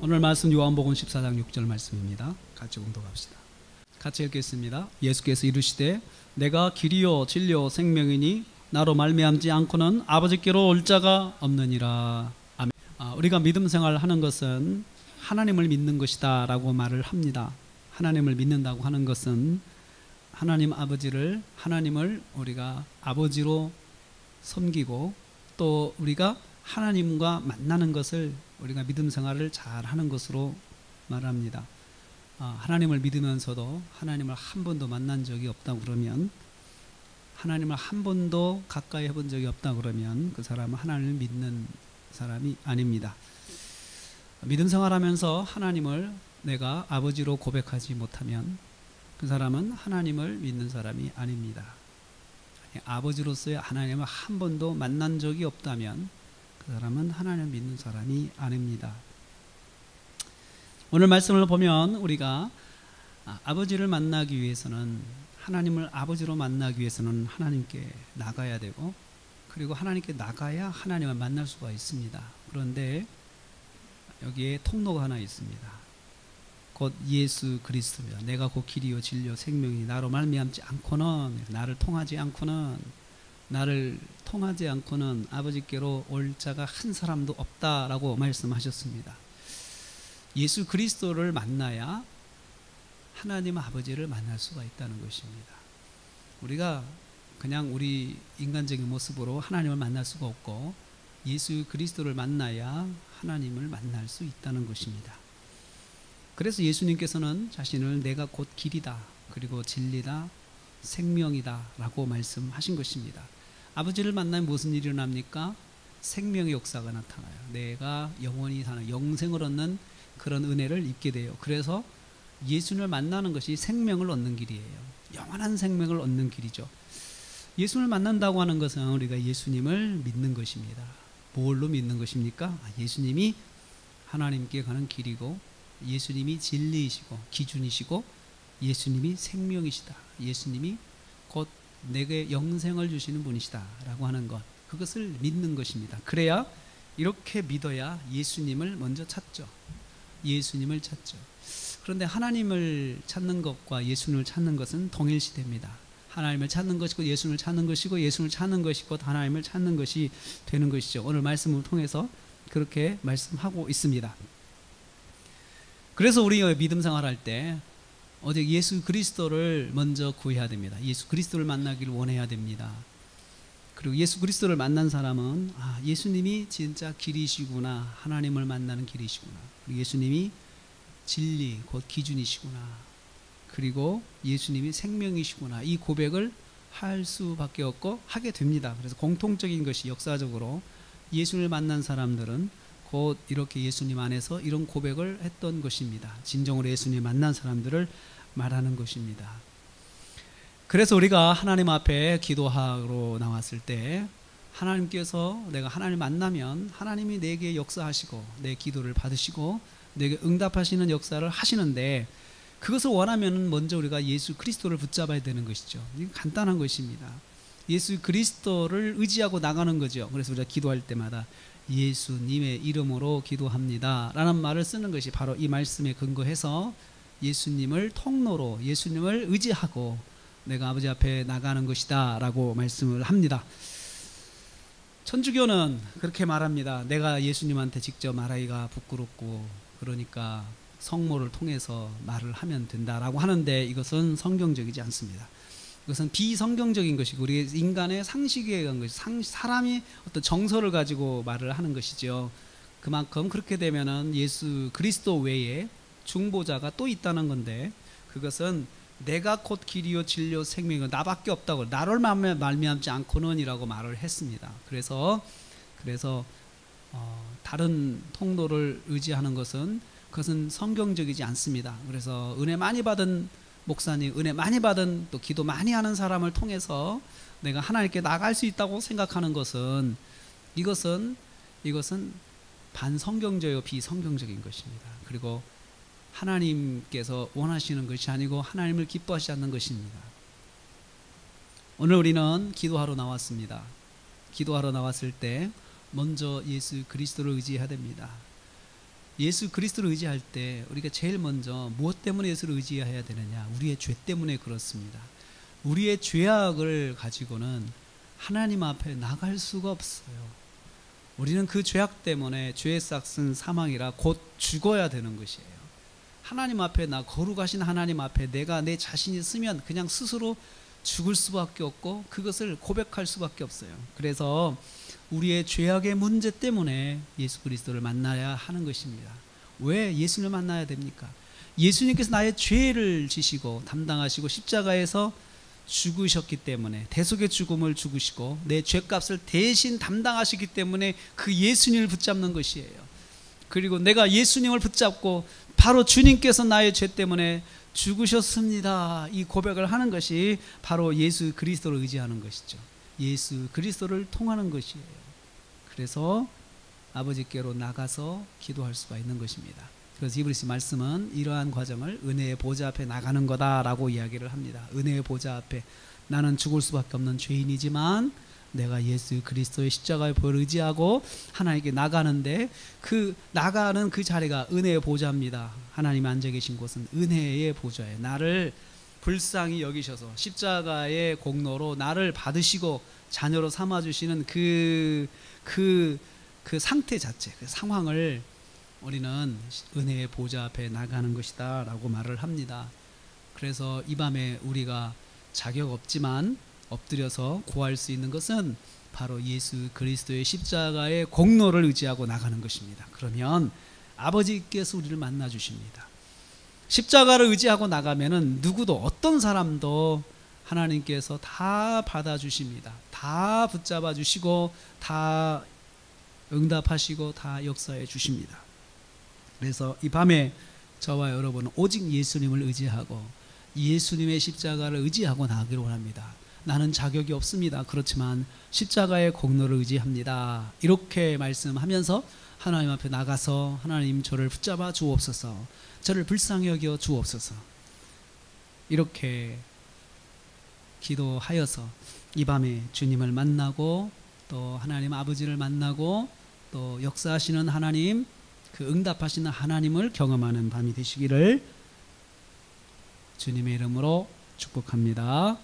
오늘 말씀 요한복음 14장 6절 말씀입니다. 같이 공독합시다. 같이 읽겠습니다. 예수께서 이르시되 내가 길이요 진리요 생명이니 나로 말미암지 않고는 아버지께로 올 자가 없느니라. 아멘. 우리가 믿음 생활을 하는 것은 하나님을 믿는 것이다 라고 말을 합니다. 하나님을 믿는다고 하는 것은 하나님을 우리가 아버지로 섬기고 또 우리가 하나님과 만나는 것을 우리가 믿음 생활을 잘 하는 것으로 말합니다. 하나님을 믿으면서도 하나님을 한 번도 만난 적이 없다 그러면, 하나님을 한 번도 가까이 해본 적이 없다 그러면 그 사람은 하나님을 믿는 사람이 아닙니다. 믿음 생활하면서 하나님을 내가 아버지로 고백하지 못하면 그 사람은 하나님을 믿는 사람이 아닙니다. 아버지로서의 하나님을 한 번도 만난 적이 없다면 그 사람은 하나님을 믿는 사람이 아닙니다. 오늘 말씀을 보면 우리가 아버지를 만나기 위해서는, 하나님을 아버지로 만나기 위해서는 하나님께 나가야 되고, 그리고 하나님께 나가야 하나님을 만날 수가 있습니다. 그런데 여기에 통로가 하나 있습니다. 곧 예수 그리스도입니다. 내가 곧 길이요 진리요 생명이 나로 말미암지 않고는, 나를 통하지 않고는 아버지께로 올 자가 한 사람도 없다라고 말씀하셨습니다. 예수 그리스도를 만나야 하나님 아버지를 만날 수가 있다는 것입니다. 우리가 그냥 우리 인간적인 모습으로 하나님을 만날 수가 없고 예수 그리스도를 만나야 하나님을 만날 수 있다는 것입니다. 그래서 예수님께서는 자신을 내가 곧 길이다, 그리고 진리다, 생명이다 라고 말씀하신 것입니다. 아버지를 만나면 무슨 일이 일어납니까? 생명의 역사가 나타나요. 내가 영원히 사는, 영생을 얻는 그런 은혜를 입게 돼요. 그래서 예수님을 만나는 것이 생명을 얻는 길이에요. 영원한 생명을 얻는 길이죠. 예수님을 만난다고 하는 것은 우리가 예수님을 믿는 것입니다. 뭘로 믿는 것입니까? 예수님이 하나님께 가는 길이고, 예수님이 진리이시고 기준이시고, 예수님이 생명이시다, 예수님이 곧 내게 영생을 주시는 분이시다 라고 하는 것, 그것을 믿는 것입니다. 그래야, 이렇게 믿어야 예수님을 먼저 찾죠. 예수님을 찾죠. 그런데 하나님을 찾는 것과 예수님을 찾는 것은 동일시됩니다. 하나님을 찾는 것이고 예수님을 찾는 것이고, 예수님을 찾는 것이 곧 하나님을 찾는 것이 되는 것이죠. 오늘 말씀을 통해서 그렇게 말씀하고 있습니다. 그래서 우리가 믿음 생활할 때 예수 그리스도를 먼저 구해야 됩니다. 예수 그리스도를 만나기를 원해야 됩니다. 그리고 예수 그리스도를 만난 사람은 예수님이 진짜 길이시구나, 하나님을 만나는 길이시구나, 그리고 예수님이 진리 곧 기준이시구나, 그리고 예수님이 생명이시구나, 이 고백을 할 수밖에 없고 하게 됩니다. 그래서 공통적인 것이, 역사적으로 예수를 만난 사람들은 곧 이렇게 예수님 안에서 이런 고백을 했던 것입니다. 진정으로 예수님 만난 사람들을 말하는 것입니다. 그래서 우리가 하나님 앞에 기도하러 나왔을 때 하나님께서, 내가 하나님을 만나면 하나님이 내게 역사하시고 내 기도를 받으시고 내게 응답하시는 역사를 하시는데, 그것을 원하면 먼저 우리가 예수 그리스도를 붙잡아야 되는 것이죠. 간단한 것입니다. 예수 그리스도를 의지하고 나가는 거죠. 그래서 우리가 기도할 때마다 예수님의 이름으로 기도합니다 라는 말을 쓰는 것이 바로 이 말씀에 근거해서 예수님을 통로로, 예수님을 의지하고 내가 아버지 앞에 나가는 것이다 라고 말씀을 합니다. 천주교는 그렇게 말합니다. 내가 예수님한테 직접 말하기가 부끄럽고 그러니까 성모를 통해서 말을 하면 된다라고 하는데, 이것은 성경적이지 않습니다. 이것은 비성경적인 것이고 우리 인간의 상식에 의한 것이, 사람이 어떤 정서를 가지고 말을 하는 것이죠. 그만큼 그렇게 되면은 예수 그리스도 외에 중보자가 또 있다는 건데, 그것은 내가 곧 길이요 진리요 생명이고 나밖에 없다고, 나를 말미암지 않고는 이라고 말을 했습니다. 그래서 다른 통로를 의지하는 것은, 그것은 성경적이지 않습니다. 그래서 은혜 많이 받은 목사님, 은혜 많이 받은 또 기도 많이 하는 사람을 통해서 내가 하나님께 나갈 수 있다고 생각하는 것은, 이것은 반성경적이고 비성경적인 것입니다. 그리고 하나님께서 원하시는 것이 아니고 하나님을 기뻐하시지 않는 것입니다. 오늘 우리는 기도하러 나왔습니다. 기도하러 나왔을 때 먼저 예수 그리스도를 의지해야 됩니다. 예수 그리스도를 의지할 때 우리가 제일 먼저 무엇 때문에 예수를 의지해야 되느냐? 우리의 죄 때문에 그렇습니다. 우리의 죄악을 가지고는 하나님 앞에 나갈 수가 없어요. 우리는 그 죄악 때문에 죄의 싹은 사망이라 곧 죽어야 되는 것이에요. 하나님 앞에 거룩하신 하나님 앞에 내가 내 자신이 있으면 그냥 스스로 죽을 수밖에 없고 그것을 고백할 수밖에 없어요. 그래서 우리의 죄악의 문제 때문에 예수 그리스도를 만나야 하는 것입니다. 왜 예수를 만나야 됩니까? 예수님께서 나의 죄를 지시고 담당하시고 십자가에서 죽으셨기 때문에 대속의 죽음을 죽으시고 내 죄값을 대신 담당하시기 때문에 그 예수님을 붙잡는 것이에요. 그리고 내가 예수님을 붙잡고 바로 주님께서 나의 죄 때문에 죽으셨습니다, 이 고백을 하는 것이 바로 예수 그리스도를 의지하는 것이죠. 예수 그리스도를 통하는 것이에요. 그래서 아버지께로 나가서 기도할 수가 있는 것입니다. 그래서 히브리서 말씀은 이러한 과정을 은혜의 보좌 앞에 나가는 거다라고 이야기를 합니다. 은혜의 보좌 앞에 나는 죽을 수밖에 없는 죄인이지만 내가 예수 그리스도의 십자가의 보혈을 의지하고 하나님께 나가는데 그 나가는 그 자리가 은혜의 보좌입니다. 하나님 앉아 계신 곳은 은혜의 보좌예요. 나를 불쌍히 여기셔서 십자가의 공로로 나를 받으시고 자녀로 삼아주시는 그 상태 자체, 그 상황을 우리는 은혜의 보좌 앞에 나가는 것이다 라고 말을 합니다. 그래서 이 밤에 우리가 자격 없지만 엎드려서 구할 수 있는 것은 바로 예수 그리스도의 십자가의 공로를 의지하고 나가는 것입니다. 그러면 아버지께서 우리를 만나 주십니다. 십자가를 의지하고 나가면은 누구도 어떤 사람도 하나님께서 다 받아주십니다. 다 붙잡아 주시고 다 응답하시고 다 역사해 주십니다. 그래서 이 밤에 저와 여러분은 오직 예수님을 의지하고 예수님의 십자가를 의지하고 나가기를 원합니다. 나는 자격이 없습니다. 그렇지만 십자가의 공로를 의지합니다. 이렇게 말씀하면서 하나님 앞에 나가서 하나님 저를 붙잡아 주옵소서, 저를 불쌍히 여겨 주옵소서, 이렇게 기도하여서 이 밤에 주님을 만나고 또 하나님 아버지를 만나고 또 역사하시는 하나님, 그 응답하시는 하나님을 경험하는 밤이 되시기를 주님의 이름으로 축복합니다.